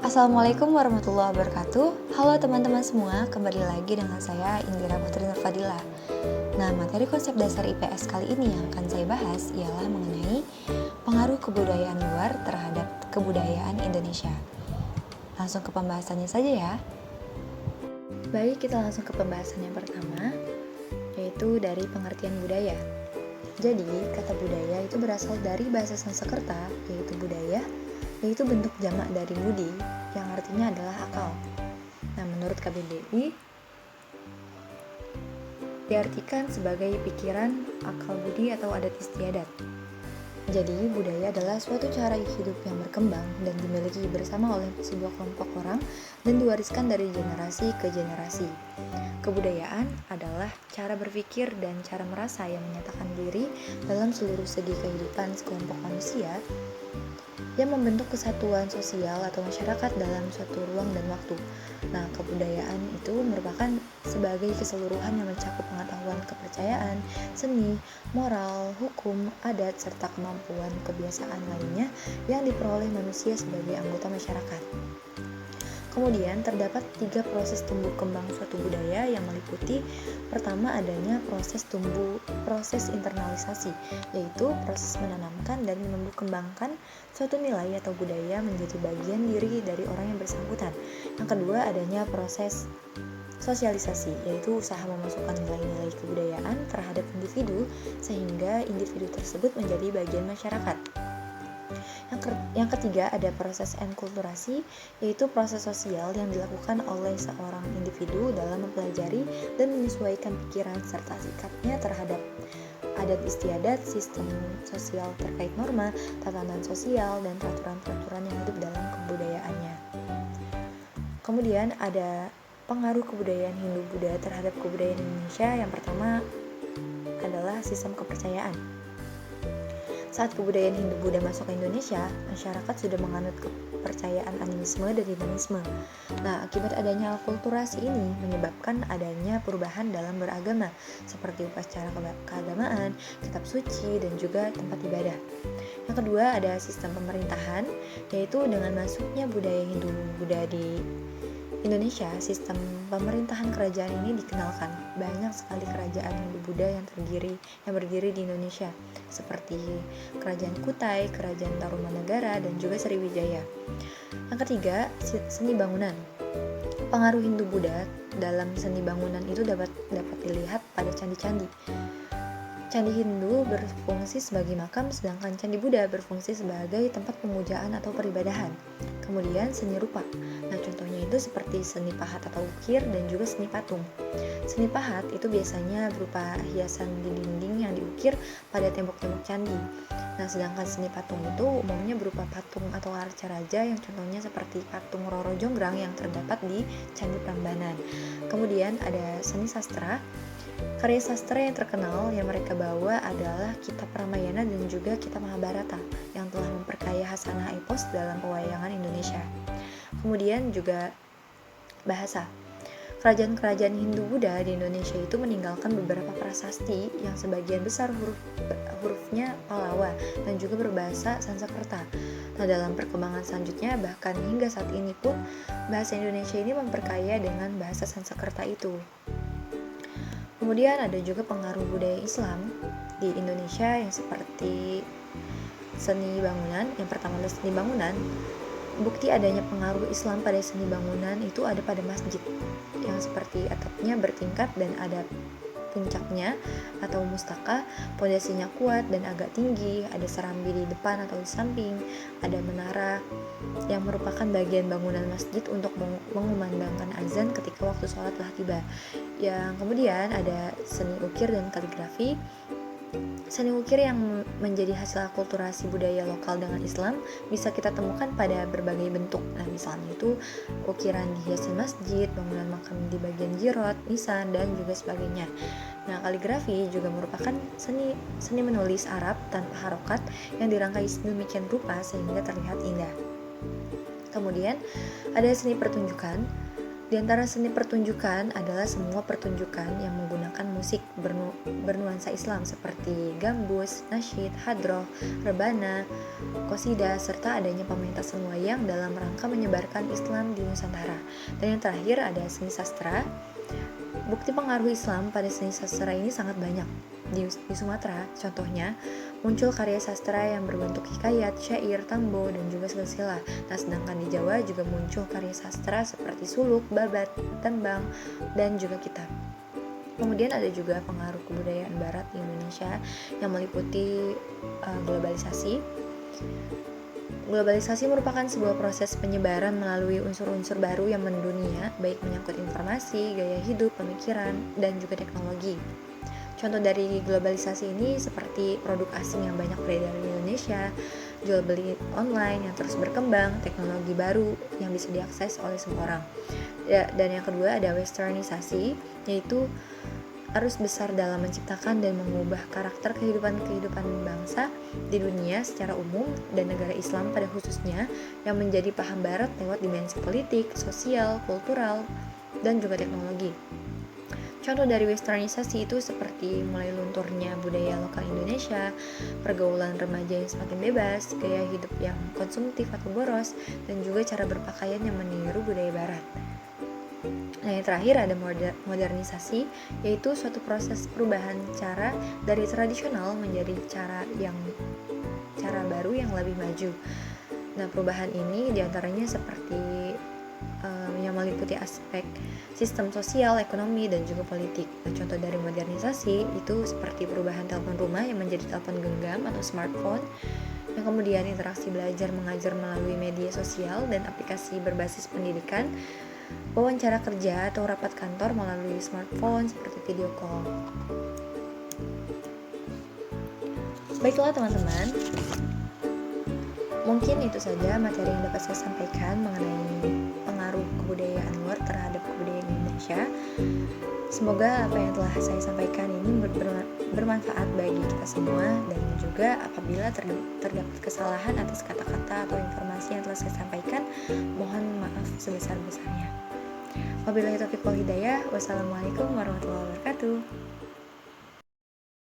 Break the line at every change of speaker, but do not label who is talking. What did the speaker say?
Assalamualaikum warahmatullahi wabarakatuh. Halo teman-teman semua, kembali lagi dengan saya Indira Putri Nurfadilah. Nah, materi konsep dasar IPS kali ini yang akan saya bahas ialah mengenai pengaruh kebudayaan luar terhadap kebudayaan Indonesia. Langsung ke pembahasannya saja ya. Baik, kita langsung ke pembahasan yang pertama, yaitu dari pengertian budaya. Jadi, kata budaya itu berasal dari bahasa Sanskerta, yaitu budaya, yaitu bentuk jamak dari budi, yang artinya adalah akal. Nah, menurut KBBI, diartikan sebagai pikiran, akal budi, atau adat istiadat. Jadi, budaya adalah suatu cara hidup yang berkembang dan dimiliki bersama oleh sebuah kelompok orang dan diwariskan dari generasi ke generasi. Kebudayaan adalah cara berpikir dan cara merasa yang menyatakan diri dalam seluruh segi kehidupan sekelompok manusia yang membentuk kesatuan sosial atau masyarakat dalam suatu ruang dan waktu. Nah, kebudayaan itu merupakan sebagai keseluruhan yang mencakup pengetahuan, kepercayaan, seni, moral, hukum, adat, serta kemampuan kebiasaan lainnya yang diperoleh manusia sebagai anggota masyarakat. Kemudian terdapat 3 proses tumbuh kembang suatu budaya yang meliputi pertama adanya proses internalisasi, yaitu proses menanamkan dan menumbuh kembangkan suatu nilai atau budaya menjadi bagian diri dari orang yang bersangkutan. Yang kedua adanya proses sosialisasi, yaitu usaha memasukkan nilai-nilai kebudayaan terhadap individu sehingga individu tersebut menjadi bagian masyarakat. Yang ketiga ada proses enkulturasi, yaitu proses sosial yang dilakukan oleh seorang individu dalam mempelajari dan menyesuaikan pikiran serta sikapnya terhadap adat istiadat, sistem sosial terkait norma, tatanan sosial, dan peraturan-peraturan yang hidup dalam kebudayaannya. Kemudian ada pengaruh kebudayaan Hindu-Buddha terhadap kebudayaan Indonesia. Yang pertama adalah sistem kepercayaan. Saat kebudayaan Hindu-Buddha masuk ke Indonesia, masyarakat sudah menganut kepercayaan animisme dan humanisme. Nah, akibat adanya akulturasi ini menyebabkan adanya perubahan dalam beragama, seperti upacara keagamaan, kitab suci, dan juga tempat ibadah. Yang kedua ada sistem pemerintahan, yaitu dengan masuknya budaya Hindu-Buddha di Indonesia, sistem pemerintahan kerajaan ini dikenalkan. Banyak sekali kerajaan Hindu-Buddha yang berdiri di Indonesia, seperti Kerajaan Kutai, Kerajaan Tarumanagara, dan juga Sriwijaya. Yang ketiga, seni bangunan. Pengaruh Hindu-Buddha dalam seni bangunan itu dapat dilihat pada candi-candi. Candi Hindu berfungsi sebagai makam, sedangkan Candi Buddha berfungsi sebagai tempat pemujaan atau peribadahan. Kemudian seni rupa. Nah, contohnya itu seperti seni pahat atau ukir dan juga seni patung. Seni pahat itu biasanya berupa hiasan di dinding yang diukir pada tembok-tembok candi. Nah, sedangkan seni patung itu umumnya berupa patung atau arca raja yang contohnya seperti patung Roro Jonggrang yang terdapat di Candi Prambanan. Kemudian ada seni sastra. Karya sastra yang terkenal yang mereka bawa adalah Kitab Ramayana dan juga Kitab Mahabharata yang telah memperkaya hasanah epos dalam pewayangan Indonesia. Kemudian juga bahasa. Kerajaan-kerajaan Hindu-Buddha di Indonesia itu meninggalkan beberapa prasasti yang sebagian besar hurufnya Palawa dan juga berbahasa Sanskerta. Nah, dalam perkembangan selanjutnya bahkan hingga saat ini pun bahasa Indonesia ini memperkaya dengan bahasa Sanskerta itu. Kemudian ada juga pengaruh budaya Islam di Indonesia yang seperti seni bangunan. Yang pertama adalah seni bangunan. Bukti adanya pengaruh Islam pada seni bangunan itu ada pada masjid yang seperti atapnya bertingkat dan ada puncaknya atau mustaka, pondasinya kuat dan agak tinggi, ada serambi di depan atau di samping, ada menara yang merupakan bagian bangunan masjid untuk mengumandangkan azan ketika waktu sholat telah tiba. Yang kemudian ada seni ukir dan kaligrafi. Seni ukir yang menjadi hasil akulturasi budaya lokal dengan Islam bisa kita temukan pada berbagai bentuk. Nah, misalnya itu ukiran di hiasan masjid, bangunan makam di bagian jirot, nisan, dan juga sebagainya. Nah, kaligrafi juga merupakan seni menulis Arab tanpa harokat yang dirangkai sedemikian rupa sehingga terlihat indah. Kemudian ada seni pertunjukan. Di antara seni pertunjukan adalah semua pertunjukan yang menggunakan musik bernuansa Islam seperti gambus, nasyid, hadroh, rebana, qasidah, serta adanya pementasan wayang dalam rangka menyebarkan Islam di Nusantara. Dan yang terakhir ada seni sastra. Bukti pengaruh Islam pada seni sastra ini sangat banyak. Di Sumatera, contohnya, muncul karya sastra yang berbentuk hikayat, syair, tambo, dan juga silsilah. Nah, sedangkan di Jawa juga muncul karya sastra seperti suluk, babat, tembang, dan juga kitab. Kemudian ada juga pengaruh kebudayaan barat di Indonesia yang meliputi globalisasi. Globalisasi merupakan sebuah proses penyebaran melalui unsur-unsur baru yang mendunia, baik menyangkut informasi, gaya hidup, pemikiran, dan juga teknologi. Contoh dari globalisasi ini seperti produk asing yang banyak beredar di Indonesia, jual beli online yang terus berkembang, teknologi baru yang bisa diakses oleh semua orang. Dan yang kedua ada westernisasi, yaitu arus besar dalam menciptakan dan mengubah karakter kehidupan bangsa di dunia secara umum dan negara Islam pada khususnya yang menjadi paham barat lewat dimensi politik, sosial, kultural, dan juga teknologi. Contoh dari westernisasi itu seperti mulai lunturnya budaya lokal Indonesia, pergaulan remaja yang semakin bebas, gaya hidup yang konsumtif atau boros, dan juga cara berpakaian yang meniru budaya barat. Nah, yang terakhir ada modernisasi, yaitu suatu proses perubahan cara dari tradisional menjadi cara baru yang lebih maju. Nah, perubahan ini diantaranya seperti yang meliputi aspek sistem sosial, ekonomi, dan juga politik. Nah, contoh dari modernisasi itu seperti perubahan telepon rumah yang menjadi telepon genggam atau smartphone, yang kemudian interaksi belajar mengajar melalui media sosial dan aplikasi berbasis pendidikan, wawancara kerja atau rapat kantor melalui smartphone seperti video call. Baiklah teman-teman, mungkin itu saja materi yang dapat saya sampaikan mengenai pengaruh kebudayaan luar terhadap kebudayaan Indonesia. Semoga apa yang telah saya sampaikan ini bermanfaat bagi kita semua, dan juga apabila terdapat kesalahan atas kata-kata atau informasi yang telah saya sampaikan, mohon maaf sebesar-besarnya. Wabillahi taufiq wal hidayah. Wassalamualaikum warahmatullahi wabarakatuh.